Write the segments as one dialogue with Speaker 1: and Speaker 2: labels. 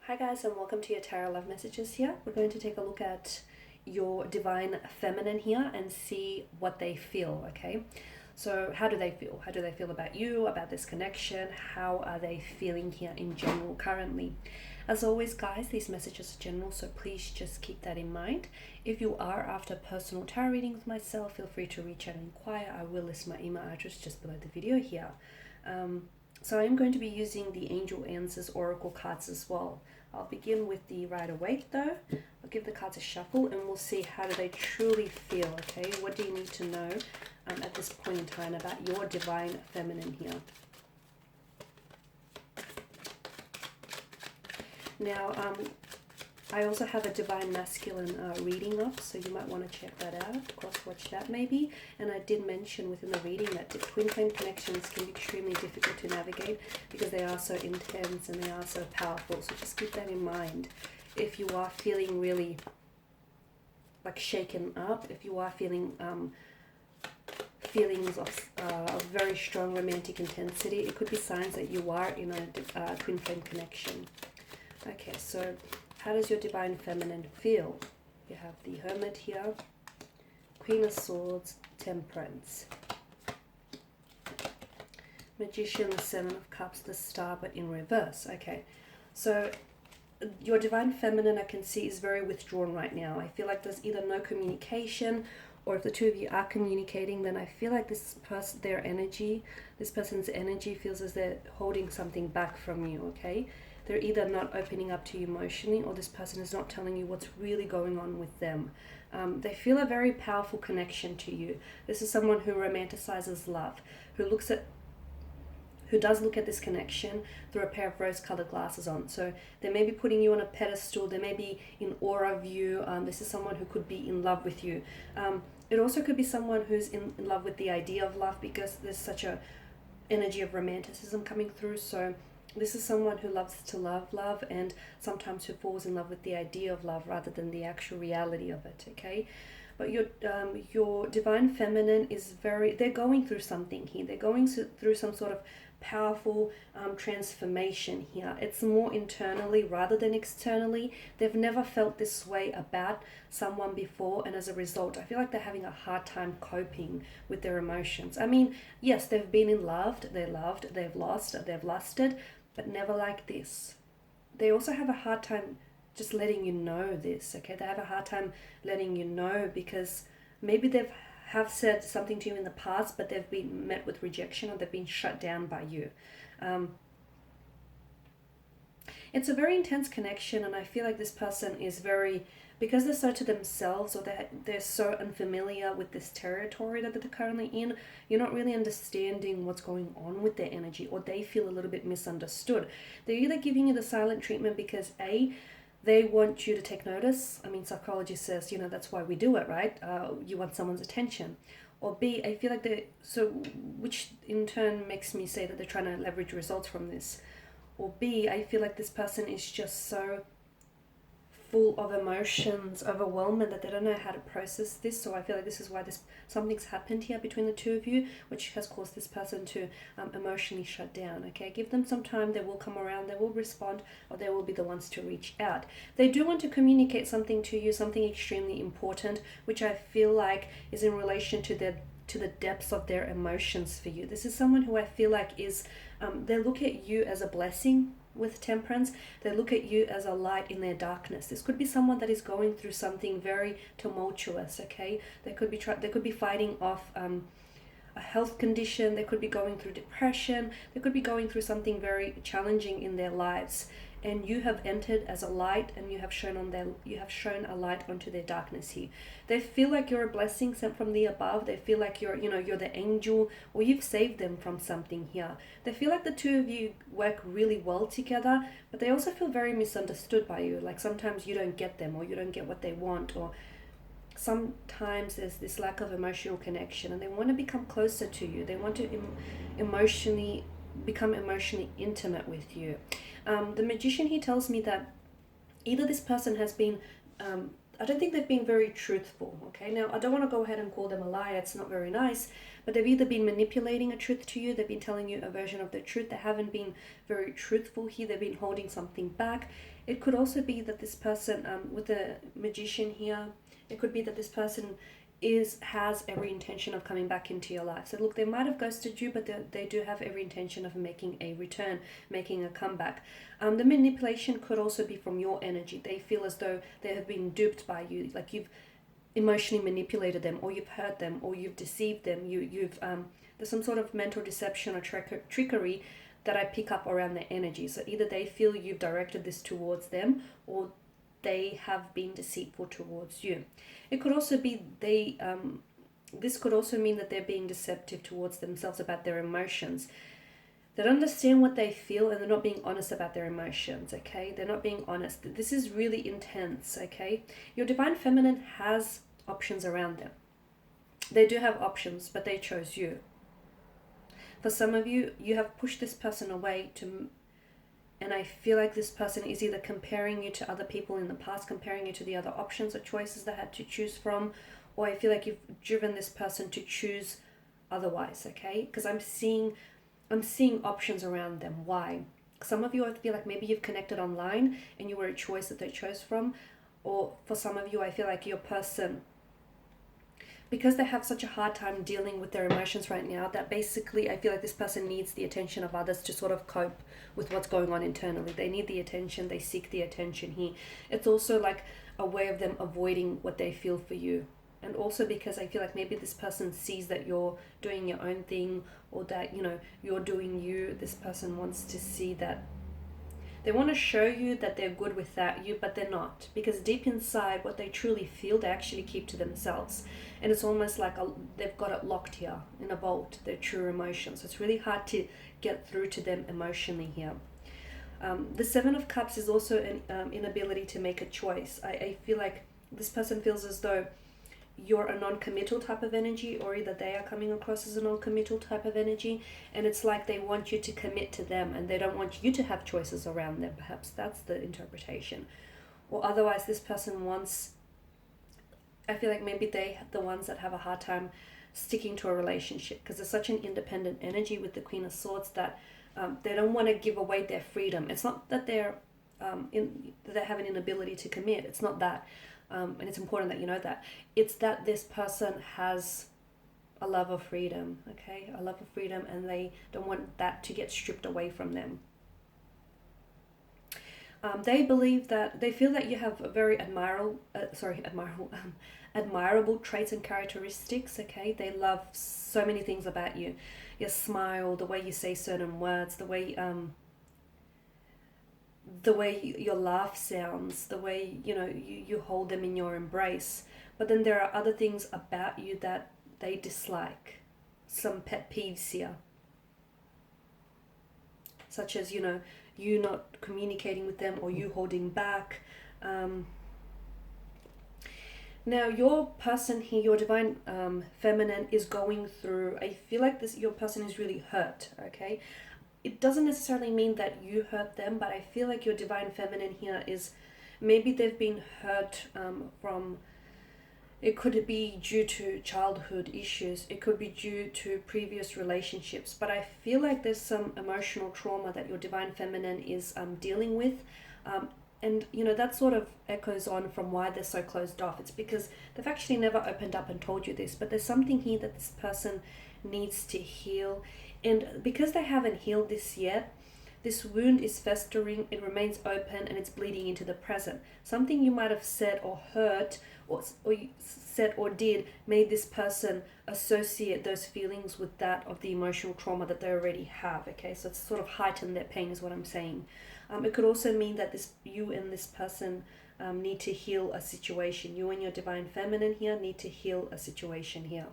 Speaker 1: Hi guys, and welcome to your Tarot Love Messages here. We're going to take a look at your Divine Feminine here and see what they feel, okay? So how do they feel? How do they feel about you, about this connection? How are they feeling here in general currently? As always, guys, these messages are general, so please just keep that in mind. If you are after personal tarot readings with myself, feel free to reach out and inquire. I will list my email address just below the video here. So I'm going to be using the Angel Answers Oracle cards as well. I'll begin with the Rider-Waite though. I'll give the cards a shuffle and we'll see how do they truly feel, okay? What do you need to know at this point in time about your Divine Feminine here? Now, I also have a Divine Masculine reading up, so you might want to check that out, cross-watch that maybe. And I did mention within the reading that twin flame connections can be extremely difficult to navigate because they are so intense and they are so powerful. So just keep that in mind. If you are feeling really like shaken up, if you are feeling feelings of very strong romantic intensity, it could be signs that you are in a twin flame connection. Okay, so how does your Divine Feminine feel? You have the Hermit here, Queen of Swords, Temperance, Magician, the Seven of Cups, the Star, but in reverse. Okay, so your Divine Feminine, I can see, is very withdrawn right now. I feel like there's either no communication, or if the two of you are communicating, then I feel like this person's energy feels as they're holding something back from you, okay? They're either not opening up to you emotionally, or this person is not telling you what's really going on with them. They feel a very powerful connection to you. This is someone who romanticizes love, who does look at this connection through a pair of rose-colored glasses on. So they may be putting you on a pedestal, they may be in awe of you. This is someone who could be in love with you. It also could be someone who's in love with the idea of love, because there's such a energy of romanticism coming through. So this is someone who loves to love, and sometimes who falls in love with the idea of love rather than the actual reality of it, okay? But your Divine Feminine is they're going through something here. They're going through some sort of powerful transformation here. It's more internally rather than externally. They've never felt this way about someone before, and as a result, I feel like they're having a hard time coping with their emotions. I mean, yes, they've been in loved, they've lost, they've lusted, but never like this. They also have a hard time just letting you know this, okay? They have a hard time letting you know because maybe have said something to you in the past, but they've been met with rejection, or they've been shut down by you. It's a very intense connection, and I feel like this person is because they're so to themselves, or they're so unfamiliar with this territory that they're currently in, you're not really understanding what's going on with their energy, or they feel a little bit misunderstood. They're either giving you the silent treatment because they want you to take notice. I mean, psychology says, that's why we do it, right? You want someone's attention. Or B, I feel like which in turn makes me say that they're trying to leverage results from this. Or B, I feel like this person is just so full of emotions, overwhelming, that they don't know how to process this. So I feel like this is why something's happened here between the two of you, which has caused this person to emotionally shut down. Okay, give them some time. They will come around, they will respond, or they will be the ones to reach out. They do want to communicate something to you, something extremely important, which I feel like is in relation to the depths of their emotions for you. This is someone who I feel like is they look at you as a blessing. With Temperance, they look at you as a light in their darkness. This could be someone that is going through something very tumultuous, okay? They could be fighting off a health condition. They could be going through depression. They could be going through something very challenging in their lives. And you have entered as a light, and you have shown a light onto their darkness here. They feel like you're a blessing sent from the above. They feel like you're the angel, or you've saved them from something here. They feel like the two of you work really well together, but they also feel very misunderstood by you. Like sometimes you don't get them, or you don't get what they want, or sometimes there's this lack of emotional connection, and they want to become closer to you. They want to become emotionally intimate with you. The Magician, he tells me that either this person has been I don't think they've been very truthful, okay? Now, I don't want to go ahead and call them a liar. It's not very nice. But they've either been manipulating a truth to you. They've been telling you a version of the truth. They haven't been very truthful here. They've been holding something back. It could also be that this person, with the Magician here, it could be that this person has every intention of coming back into your life. So look, they might have ghosted you, but they do have every intention of making a return, making a comeback. The manipulation could also be from your energy. They feel as though they have been duped by you, like you've emotionally manipulated them, or you've hurt them, or you've deceived them. There's some sort of mental deception or trickery that I pick up around their energy. So either they feel you've directed this towards them, or they have been deceitful towards you. It could also be this could also mean that they're being deceptive towards themselves about their emotions. They don't understand what they feel, and they're not being honest about their emotions, okay? They're not being honest. This is really intense, okay? Your Divine Feminine has options around them. They do have options, but they chose you. For some of you, you have pushed this person away and I feel like this person is either comparing you to other people in the past, comparing you to the other options or choices they had to choose from, or I feel like you've driven this person to choose otherwise, okay? Because I'm seeing options around them. Why? Some of you, I feel like maybe you've connected online and you were a choice that they chose from, or for some of you, I feel like your person, because they have such a hard time dealing with their emotions right now, that basically I feel like this person needs the attention of others to sort of cope with what's going on internally. They need the attention, they seek the attention here. It's also like a way of them avoiding what they feel for you. And also because I feel like maybe this person sees that you're doing your own thing, or that, you're doing you. This person wants to see that. They want to show you that they're good without you, but they're not. Because deep inside, what they truly feel, they actually keep to themselves. And it's almost like they've got it locked here in a vault, their true emotions. So it's really hard to get through to them emotionally here. The Seven of Cups is also an inability to make a choice. I feel like this person feels as though you're a non-committal type of energy, or either they are coming across as a non-committal type of energy, and it's like they want you to commit to them and they don't want you to have choices around them. Perhaps that's the interpretation. Or otherwise this person I feel like maybe they the ones that have a hard time sticking to a relationship, because there's such an independent energy with the Queen of Swords that they don't want to give away their freedom. It's not that they have an inability to commit. It's not that. And it's important that you know that. It's that this person has a love of freedom, okay? A love of freedom, and they don't want that to get stripped away from them. They feel that you have a very admirable traits and characteristics, okay? They love so many things about you. Your smile, the way you say certain words, the way your laugh sounds, the way you hold them in your embrace. But then there are other things about you that they dislike, some pet peeves here, such as you not communicating with them, or you holding back. Now your person here, your Divine Feminine, is going through, I feel like your person is really hurt, okay? It doesn't necessarily mean that you hurt them, but I feel like your Divine Feminine here is, maybe they've been hurt from, it could be due to childhood issues, it could be due to previous relationships, but I feel like there's some emotional trauma that your Divine Feminine is dealing with. And that sort of echoes on from why they're so closed off. It's because they've actually never opened up and told you this, but there's something here that this person needs to heal. And because they haven't healed this yet, this wound is festering, it remains open, and it's bleeding into the present. Something you might have said or heard, or you said or did, made this person associate those feelings with that of the emotional trauma that they already have, okay? So it's sort of heightened their pain is what I'm saying. It could also mean that you and this person need to heal a situation. You and your Divine Feminine here need to heal a situation here.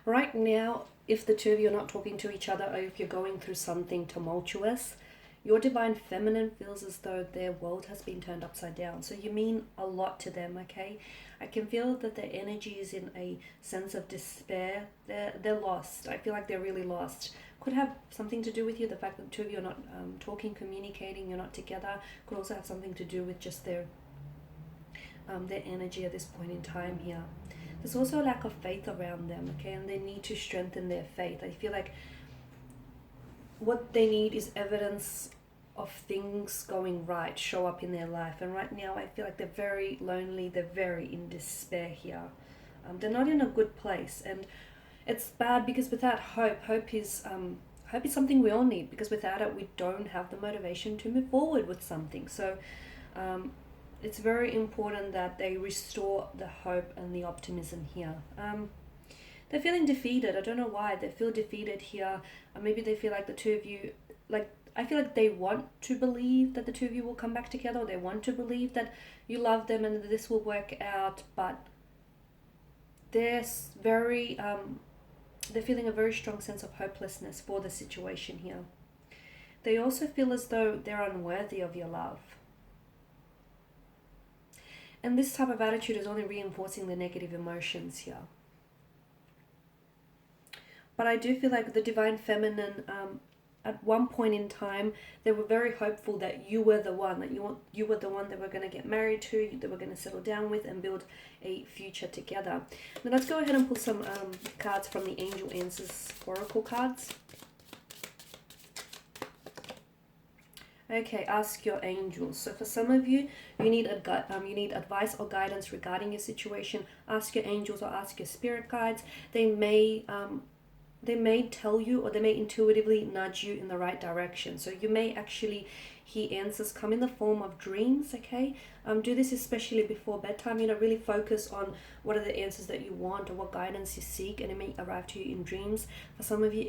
Speaker 1: Right now, if the two of you are not talking to each other, or if you're going through something tumultuous, your Divine Feminine feels as though their world has been turned upside down. So you mean a lot to them, okay? I can feel that their energy is in a sense of despair. They're lost. I feel like they're really lost. Could have something to do with you, the fact that the two of you are not talking, communicating, you're not together. Could also have something to do with just their their energy at this point in time here. There's also a lack of faith around them, okay, and they need to strengthen their faith. I feel like what they need is evidence of things going right show up in their life. And right now I feel like they're very lonely, they're very in despair here. They're not in a good place, and it's bad because without hope is something we all need, because without it we don't have the motivation to move forward with something. So it's very important that they restore the hope and the optimism here. They're feeling defeated. I don't know why they feel defeated here. Maybe they feel like the two of you, like, I feel like they want to believe that the two of you will come back together, or they want to believe that you love them and that this will work out, but they're very they're feeling a very strong sense of hopelessness for the situation here. They also feel as though they're unworthy of your love. And this type of attitude is only reinforcing the negative emotions here. But I do feel like the divine feminine, at one point in time, they were very hopeful that you were the one, that you were the one they were going to get married to, they were going to settle down with and build a future together. Now let's go ahead and pull some cards from the Angel Answers Oracle cards. Okay, ask your angels. So for some of you, you need advice or guidance regarding your situation. Ask your angels or ask your spirit guides. They may tell you, or they may intuitively nudge you in the right direction. So you may actually hear answers come in the form of dreams, okay? Do this especially before bedtime. Really focus on what are the answers that you want or what guidance you seek, and it may arrive to you in dreams. For some of you,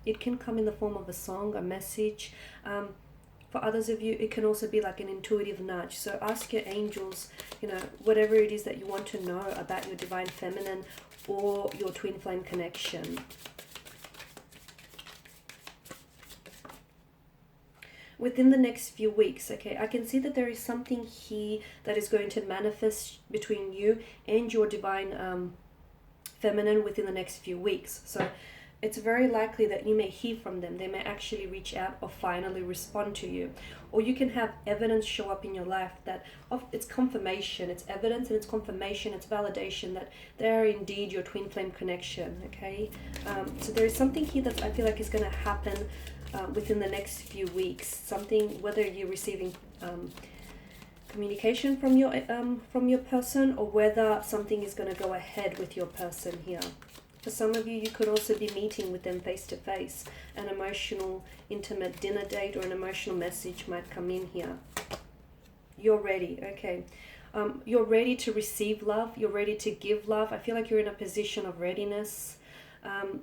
Speaker 1: it can come in the form of a song, a message. For others of you, it can also be like an intuitive nudge. So ask your angels, whatever it is that you want to know about your divine feminine or your twin flame connection. Within the next few weeks, okay, I can see that there is something here that is going to manifest between you and your divine feminine within the next few weeks. So it's very likely that you may hear from them. They may actually reach out or finally respond to you. Or you can have evidence show up in your life that it's confirmation, it's evidence and it's confirmation, it's validation that they are indeed your twin flame connection, okay? So there is something here that I feel like is going to happen within the next few weeks. Something, whether you're receiving communication from your person, or whether something is going to go ahead with your person here. For some of you, you could also be meeting with them face to face. An emotional, intimate dinner date or an emotional message might come in here. You're ready, okay. You're ready to receive love. You're ready to give love. I feel like you're in a position of readiness.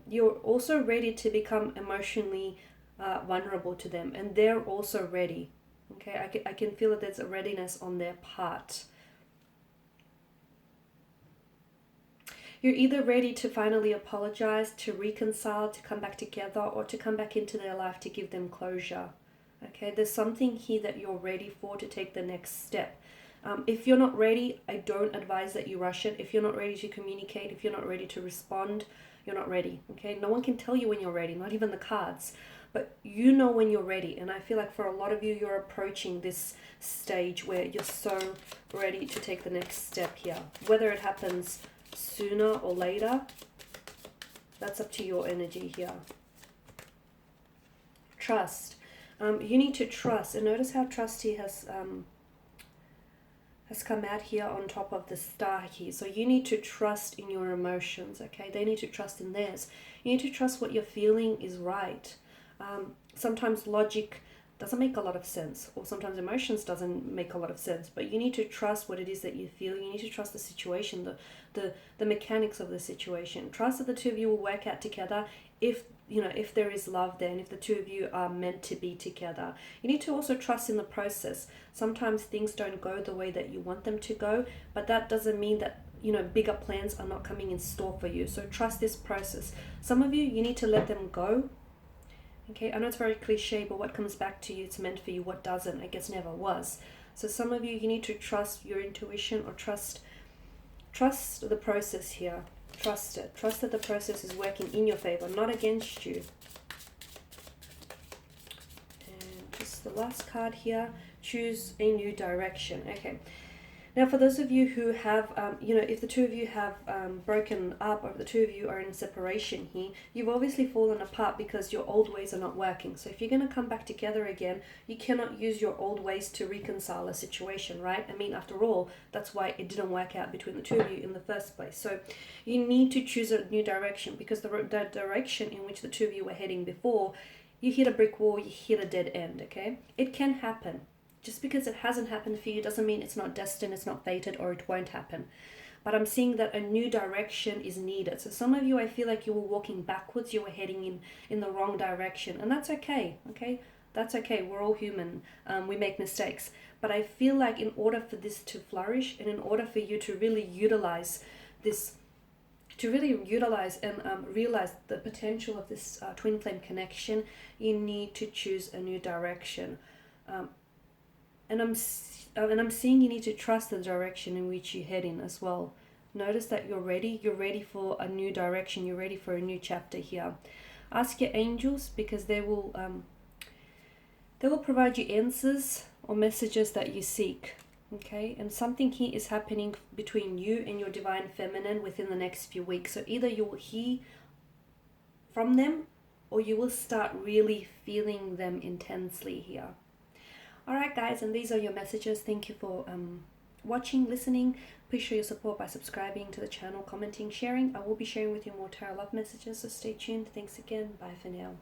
Speaker 1: You're also ready to become emotionally vulnerable to them, and they're also ready. Okay, I can feel that there's a readiness on their part. You're either ready to finally apologize, to reconcile, to come back together, or to come back into their life to give them closure. Okay, there's something here that you're ready for to take the next step. If you're not ready, I don't advise that you rush it. If you're not ready to communicate, if you're not ready to respond, you're not ready. Okay, no one can tell you when you're ready, not even the cards. But you know when you're ready. And I feel like for a lot of you, you're approaching this stage where you're so ready to take the next step here. Whether it happens sooner or later, that's up to your energy here. Trust. You need to trust. And notice how trust here has come out here on top of the star here. So you need to trust in your emotions, okay? They need to trust in theirs. You need to trust what you're feeling is right. Sometimes logic doesn't make a lot of sense, or sometimes emotions doesn't make a lot of sense, but you need to trust what it is that you feel. You need to trust the situation, the mechanics of the situation. Trust that the two of you will work out together if there is love there, and if the two of you are meant to be together. You need to also trust in the process. Sometimes things don't go the way that you want them to go, but that doesn't mean that bigger plans are not coming in store for you. So trust this process. Some of you need to let them go. Okay, I know it's very cliche, but what comes back to you, it's meant for you. What doesn't, I guess never was. So some of you need to trust your intuition, or trust the process here. Trust it. Trust that the process is working in your favor, not against you. And just the last card here, choose a new direction. Okay. Now, for those of you who have, if the two of you have broken up, or if the two of you are in separation here, you've obviously fallen apart because your old ways are not working. So if you're going to come back together again, you cannot use your old ways to reconcile a situation, right? I mean, after all, that's why it didn't work out between the two of you in the first place. So you need to choose a new direction, because the direction in which the two of you were heading before, you hit a brick wall, you hit a dead end, okay? It can happen. Just because it hasn't happened for you doesn't mean it's not destined, it's not fated, or it won't happen. But I'm seeing that a new direction is needed. So some of you, I feel like you were walking backwards, you were heading in the wrong direction. And that's okay, okay? That's okay, we're all human, we make mistakes. But I feel like in order for this to flourish, and in order for you to really utilize this, to really utilize and realize the potential of this twin flame connection, you need to choose a new direction. And I'm seeing you need to trust the direction in which you head in as well. Notice that you're ready for a new direction, you're ready for a new chapter here. Ask your angels, because they will provide you answers or messages that you seek, okay? And something here is happening between you and your divine feminine within the next few weeks. So either you will hear from them, or you will start really feeling them intensely here. Alright guys, and these are your messages. Thank you for watching, listening. Please show your support by subscribing to the channel, commenting, sharing. I will be sharing with you more tarot love messages, so stay tuned. Thanks again. Bye for now.